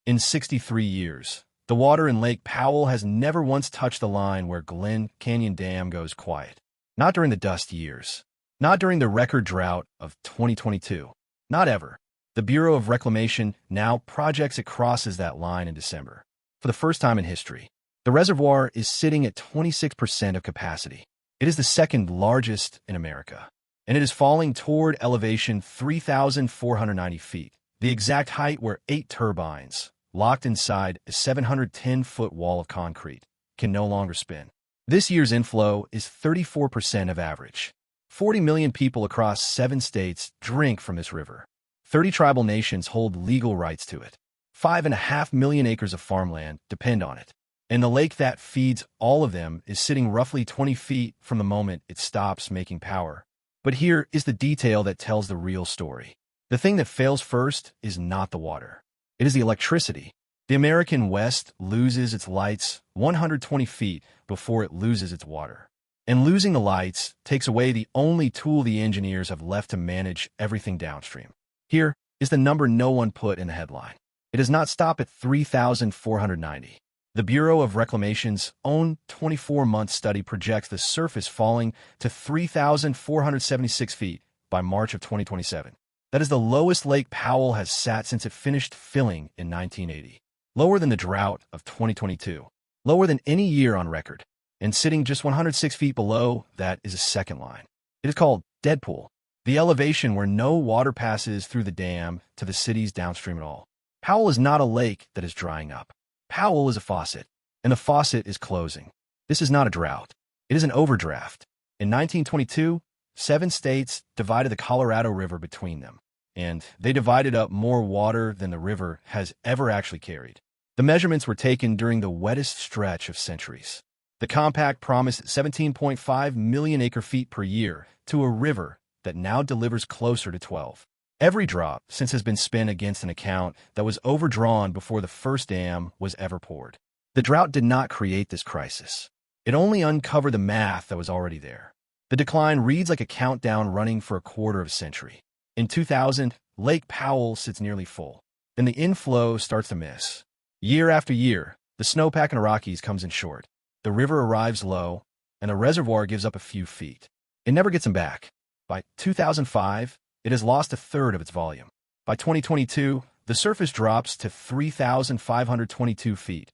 In 63 years, the water in Lake Powell has never once touched the line where Glen Canyon Dam goes quiet. Not during the dust years. Not during the record drought of 2022. Not ever. The Bureau of Reclamation now projects it crosses that line in December. For the first time in history, the reservoir is sitting at 26% of capacity. It is the second largest in America, and it is falling toward elevation 3,490 feet, the exact height where 8 turbines, locked inside a 710-foot wall of concrete, can no longer spin. This year's inflow is 34% of average. 40 million people across 7 states drink from this river. 30 tribal nations hold legal rights to it. 5.5 million acres of farmland depend on it. And the lake that feeds all of them is sitting roughly 20 feet from the moment it stops making power. But here is the detail that tells the real story. The thing that fails first is not the water. It is the electricity. The American West loses its lights 120 feet before it loses its water. And losing the lights takes away the only tool the engineers have left to manage everything downstream. Here is the number no one put in the headline. It does not stop at 3,490. The Bureau of Reclamation's own 24-month study projects the surface falling to 3,476 feet by March of 2027. That is the lowest Lake Powell has sat since it finished filling in 1980. Lower than the drought of 2022. Lower than any year on record. And sitting just 106 feet below that is a second line. It is called Deadpool, the elevation where no water passes through the dam to the cities downstream at all. Powell is not a lake that is drying up. Powell is a faucet, and the faucet is closing. This is not a drought. It is an overdraft. In 1922, 7 states divided the Colorado River between them, and they divided up more water than the river has ever actually carried. The measurements were taken during the wettest stretch of centuries. The compact promised 17.5 million acre-feet per year to a river that now delivers closer to 12. Every drop since has been spent against an account that was overdrawn before the first dam was ever poured. The drought did not create this crisis. It only uncovered the math that was already there. The decline reads like a countdown running for a quarter of a century. In 2000, Lake Powell sits nearly full. Then the inflow starts to miss. Year after year, the snowpack in the Rockies comes in short. The river arrives low, and the reservoir gives up a few feet. It never gets them back. By 2005, it has lost a third of its volume. By 2022, the surface drops to 3,522 feet,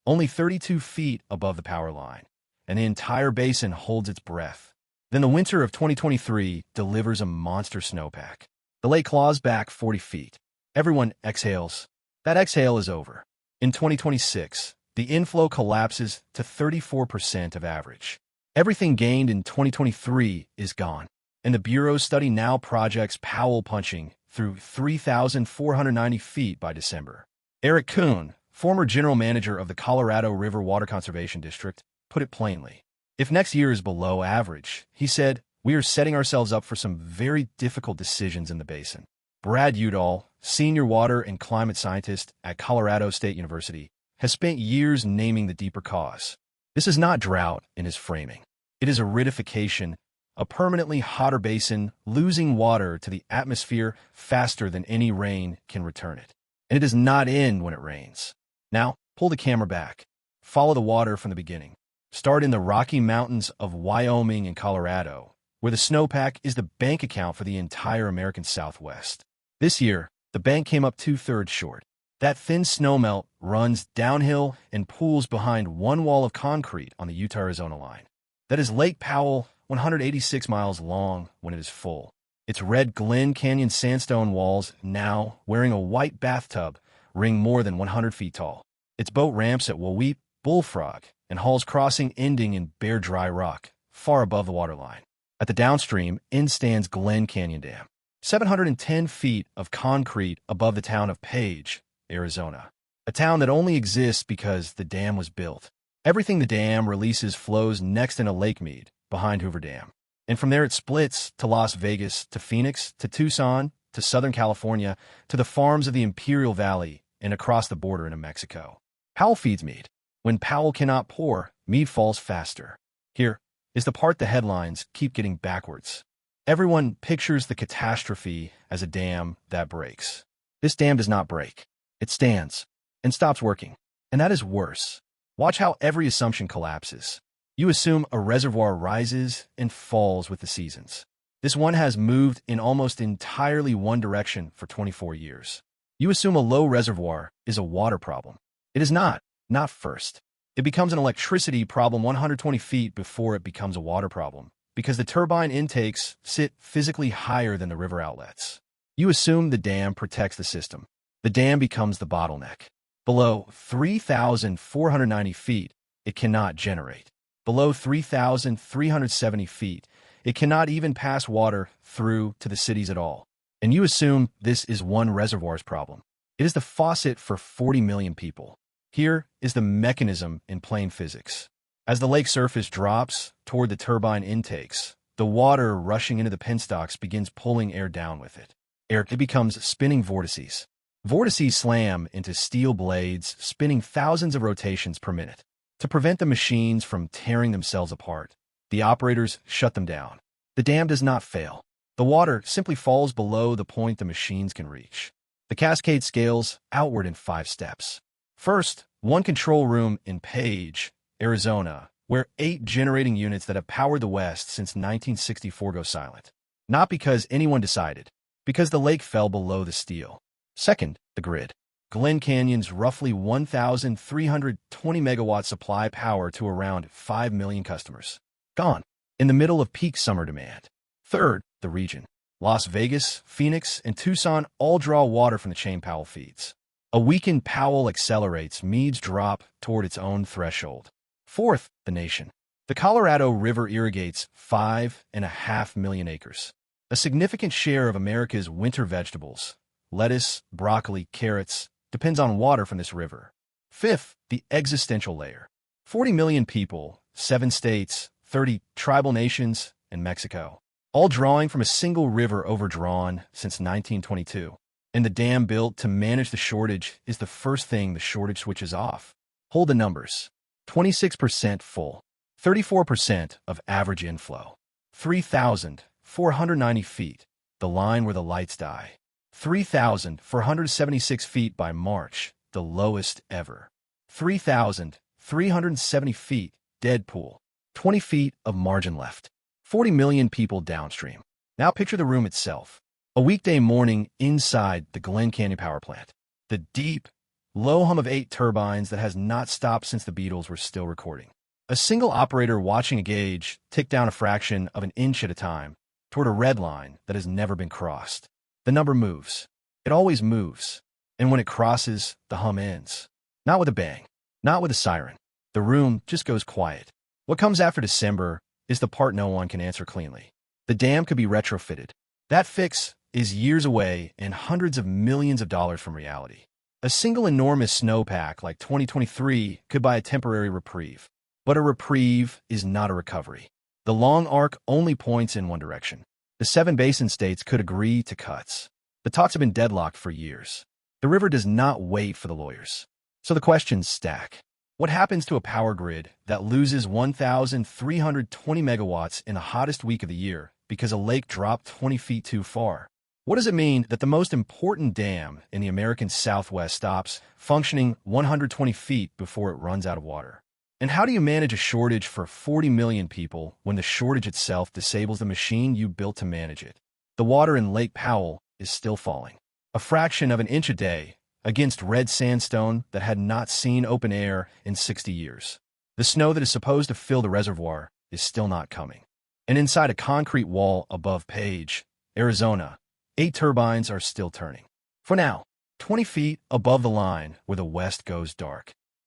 only 32 feet above the power line, and the entire basin holds its breath. Then the winter of 2023 delivers a monster snowpack. The lake claws back 40 feet. Everyone exhales. That exhale is over. In 2026, the inflow collapses to 34% of average. Everything gained in 2023 is gone, and the Bureau's study now projects Powell punching through 3,490 feet by December. Eric Kuhn, former general manager of the Colorado River Water Conservation District, put it plainly. If next year is below average, he said, we are setting ourselves up for some very difficult decisions in the basin. Brad Udall, senior water and climate scientist at Colorado State University, has spent years naming the deeper cause. This is not drought in his framing. It is aridification, a permanently hotter basin losing water to the atmosphere faster than any rain can return it. And it does not end when it rains. Now, pull the camera back. Follow the water from the beginning. Start in the Rocky Mountains of Wyoming and Colorado, where the snowpack is the bank account for the entire American Southwest. This year, the bank came up 2/3 short. That thin snowmelt runs downhill and pools behind one wall of concrete on the Utah-Arizona line. That is Lake Powell, 186 miles long when it is full. Its red Glen Canyon sandstone walls, now wearing a white bathtub, ring more than 100 feet tall. Its boat ramps at Waweep, Bullfrog, and Hall's Crossing ending in bare dry rock, far above the waterline. At the downstream end stands Glen Canyon Dam, 710 feet of concrete above the town of Page, Arizona, a town that only exists because the dam was built. Everything the dam releases flows next into Lake Mead, behind Hoover Dam. And from there it splits to Las Vegas, to Phoenix, to Tucson, to Southern California, to the farms of the Imperial Valley, and across the border into Mexico. Powell feeds Mead. When Powell cannot pour, Mead falls faster. Here is the part the headlines keep getting backwards. Everyone pictures the catastrophe as a dam that breaks. This dam does not break. It stands. and stops working. And that is worse. Watch how every assumption collapses. You assume a reservoir rises and falls with the seasons. This one has moved in almost entirely one direction for 24 years. You assume a low reservoir is a water problem. It is not first. It becomes an electricity problem 120 feet before it becomes a water problem, because the turbine intakes sit physically higher than the river outlets. You assume the dam protects the system. The dam becomes the bottleneck. Below 3,490 feet, it cannot generate. Below 3,370 feet, it cannot even pass water through to the cities at all. And you assume this is one reservoir's problem. It is the faucet for 40 million people. Here is the mechanism in plain physics. As the lake surface drops toward the turbine intakes, the water rushing into the penstocks begins pulling air down with it. It becomes spinning vortices. Vortices slam into steel blades, spinning thousands of rotations per minute. To prevent the machines from tearing themselves apart, the operators shut them down. The dam does not fail. The water simply falls below the point the machines can reach. The cascade scales outward in 5 steps. First, one control room in Page, Arizona, where 8 generating units that have powered the West since 1964 go silent. Not because anyone decided, because the lake fell below the steel. Second, the grid. Glen Canyon's roughly 1,320 megawatt supply power to around 5 million customers. Gone. In the middle of peak summer demand. Third, the region. Las Vegas, Phoenix, and Tucson all draw water from the chain Powell feeds. A weakened Powell accelerates Meade's drop toward its own threshold. Fourth, the nation. The Colorado River irrigates 5.5 million acres. A significant share of America's winter vegetables, lettuce, broccoli, carrots, depends on water from this river. Fifth, the existential layer. 40 million people, 7 states, 30 tribal nations, and Mexico, all drawing from a single river overdrawn since 1922. And the dam built to manage the shortage is the first thing the shortage switches off. Hold the numbers. 26% full. 34% of average inflow. 3,490 feet, the line where the lights die. 3,476 feet by March, the lowest ever. 3,370 feet, dead pool. 20 feet of margin left. 40 million people downstream. Now picture the room itself. A weekday morning inside the Glen Canyon power plant. The deep, low hum of 8 turbines that has not stopped since the Beatles were still recording. A single operator watching a gauge tick down a fraction of an inch at a time toward a red line that has never been crossed. The number moves. It always moves. And when it crosses, the hum ends. Not with a bang. Not with a siren. The room just goes quiet. What comes after December is the part no one can answer cleanly. The dam could be retrofitted. That fix is years away and hundreds of millions of dollars from reality. A single enormous snowpack like 2023 could buy a temporary reprieve. But a reprieve is not a recovery. The long arc only points in one direction. The 7 basin states could agree to cuts. The talks have been deadlocked for years. The river does not wait for the lawyers. So the questions stack. What happens to a power grid that loses 1,320 megawatts in the hottest week of the year because a lake dropped 20 feet too far? What does it mean that the most important dam in the American Southwest stops functioning 120 feet before it runs out of water? And how do you manage a shortage for 40 million people when the shortage itself disables the machine you built to manage it? The water in Lake Powell is still falling. A fraction of an inch a day against red sandstone that had not seen open air in 60 years. The snow that is supposed to fill the reservoir is still not coming. And inside a concrete wall above Page, Arizona, 8 turbines are still turning. For now, 20 feet above the line where the west goes dark.